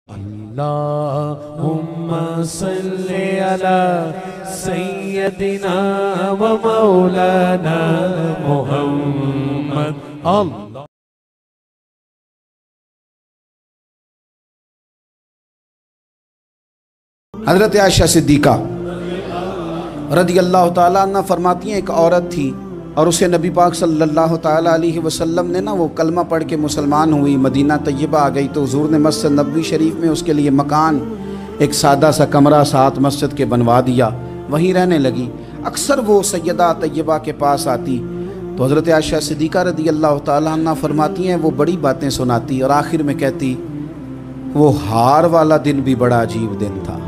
اللهم صل على سيدنا ومولانا محمد اللہ حضرت عائشہ صدیقہ رضی اللہ تعالیٰ عنہ فرماتی ہیں ایک عورت تھی اور اسے نبی پاک صلی اللہ تعالیٰ علیہ وسلم نے وہ کلمہ پڑھ کے مسلمان ہوئی، مدینہ طیبہ آ گئی تو حضور نے مسجد نبوی شریف میں اس کے لیے مکان ایک سادہ سا کمرہ ساتھ مسجد کے بنوا دیا، وہیں رہنے لگی۔ اکثر وہ سیدہ طیبہ کے پاس آتی تو حضرت عائشہ صدیقہ رضی اللہ تعالیٰ عنہ فرماتی ہیں وہ بڑی باتیں سناتی اور آخر میں کہتی وہ ہار والا دن بھی بڑا عجیب دن تھا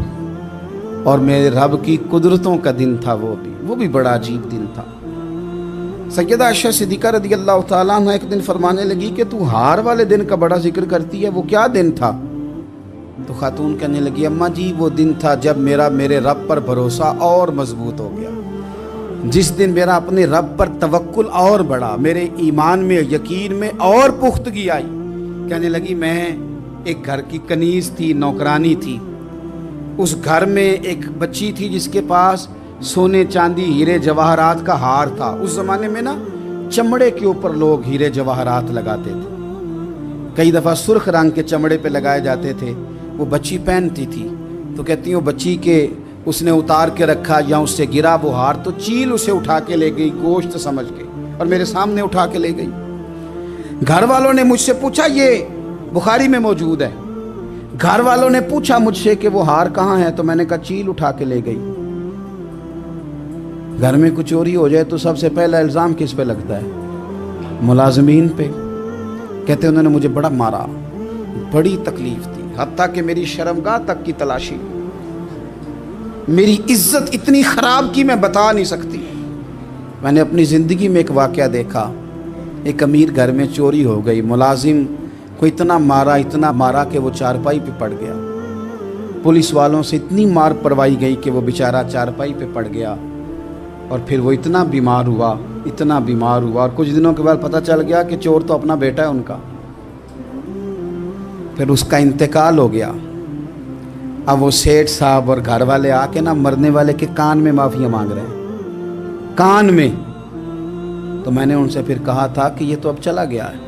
اور میرے رب کی قدرتوں کا دن تھا، وہ بھی بڑا عجیب دن تھا۔ سیدہ عائشہ صدیقہ رضی اللہ تعالیٰ عنہ ایک دن فرمانے لگی کہ تو ہار والے دن کا بڑا ذکر کرتی ہے، وہ کیا دن تھا؟ تو خاتون کہنے لگی اماں جی وہ دن تھا جب میرے رب پر بھروسہ اور مضبوط ہو گیا، جس دن میرا اپنے رب پر توکل اور بڑھا، میرے ایمان میں یقین میں اور پختگی آئی۔ کہنے لگی میں ایک گھر کی کنیز تھی، نوکرانی تھی، اس گھر میں ایک بچی تھی جس کے پاس سونے چاندی ہیرے جواہرات کا ہار تھا۔ اس زمانے میں چمڑے کے اوپر لوگ ہیرے جواہرات لگاتے تھے، کئی دفعہ سرخ رنگ کے چمڑے پہ لگائے جاتے تھے، وہ بچی پہنتی تھی تو کہتی ہیں وہ بچی کے اس نے اتار کے رکھا یا اس سے گرا وہ ہار تو چیل اسے اٹھا کے لے گئی گوشت سمجھ کے اور میرے سامنے اٹھا کے لے گئی۔ گھر والوں نے مجھ سے پوچھا، یہ بخاری میں موجود ہے، گھر والوں نے پوچھا مجھ سے کہ وہ ہار کہاں ہے تو میں نے کہا چیل اٹھا کے لے گئی۔ گھر میں کچھ چوری ہو جائے تو سب سے پہلا الزام کس پہ لگتا ہے؟ ملازمین پہ۔ کہتے انہوں نے مجھے بڑا مارا، بڑی تکلیف تھی، حتیٰ کہ میری شرمگاہ تک کی تلاشی، میری عزت اتنی خراب کی میں بتا نہیں سکتی۔ میں نے اپنی زندگی میں ایک واقعہ دیکھا، ایک امیر گھر میں چوری ہو گئی، ملازم کو اتنا مارا کہ وہ چارپائی پہ پڑ گیا، پولیس والوں سے اتنی مار پروائی گئی کہ وہ بیچارہ چارپائی پہ پڑ گیا اور پھر وہ اتنا بیمار ہوا اور کچھ دنوں کے بعد پتہ چل گیا کہ چور تو اپنا بیٹا ہے ان کا، پھر اس کا انتقال ہو گیا۔ اب وہ سیٹھ صاحب اور گھر والے آ کے مرنے والے کے کان میں معافیاں مانگ رہے ہیں، کان میں۔ تو میں نے ان سے پھر کہا تھا کہ یہ تو اب چلا گیا ہے،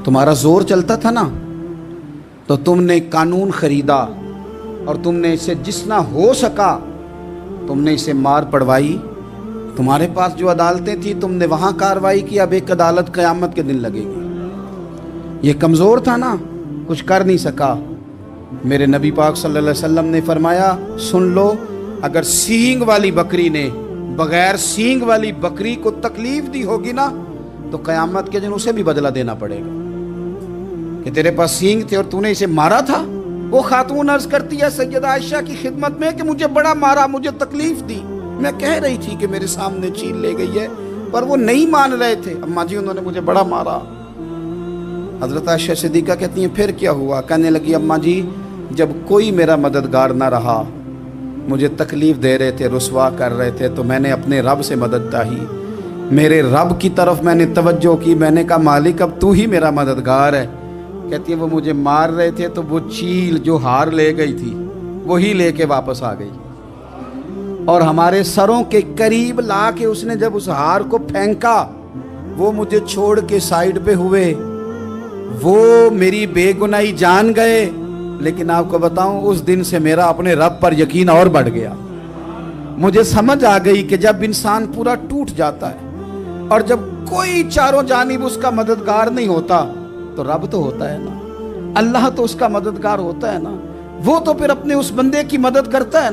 تمہارا زور چلتا تھا تو تم نے قانون خریدا اور تم نے اسے جتنا ہو سکا تم نے اسے مار پڑوائی، تمہارے پاس جو عدالتیں تھیں تم نے وہاں کارروائی کی، اب ایک عدالت قیامت کے دن لگے گی۔ یہ کمزور تھا کچھ کر نہیں سکا۔ میرے نبی پاک صلی اللہ علیہ وسلم نے فرمایا سن لو، اگر سینگ والی بکری نے بغیر سینگ والی بکری کو تکلیف دی ہوگی تو قیامت کے دن اسے بھی بدلہ دینا پڑے گا کہ تیرے پاس سینگ تھے اور تو نے اسے مارا تھا۔ وہ خاتون عرض کرتی ہے سیدہ عائشہ کی خدمت میں کہ مجھے بڑا مارا، مجھے تکلیف دی، میں کہہ رہی تھی کہ میرے سامنے چیل لے گئی ہے پر وہ نہیں مان رہے تھے، اماں جی انہوں نے مجھے بڑا مارا۔ حضرت عائشہ صدیقہ کہتی ہیں پھر کیا ہوا؟ کہنے لگی اماں جی جب کوئی میرا مددگار نہ رہا، مجھے تکلیف دے رہے تھے، رسوا کر رہے تھے تو میں نے اپنے رب سے مدد چاہی، میرے رب کی طرف میں نے توجہ کی، میں نے کہا مالک اب تو ہی میرا مددگار ہے۔ کہتی ہے وہ مجھے مار رہے تھے تو وہ چیل جو ہار لے گئی تھی وہی لے کے واپس آ گئی اور ہمارے سروں کے قریب لا کے اس نے جب اس ہار کو پھینکا وہ مجھے چھوڑ کے سائیڈ پہ ہوئے، وہ میری بے گناہی جان گئے، لیکن آپ کو بتاؤں اس دن سے میرا اپنے رب پر یقین اور بڑھ گیا۔ مجھے سمجھ آ گئی کہ جب انسان پورا ٹوٹ جاتا ہے اور جب کوئی چاروں جانب اس کا مددگار نہیں ہوتا تو رب تو ہوتا ہے اللہ تو اس کا مددگار ہوتا ہے وہ تو پھر اپنے اس بندے کی مدد کرتا ہے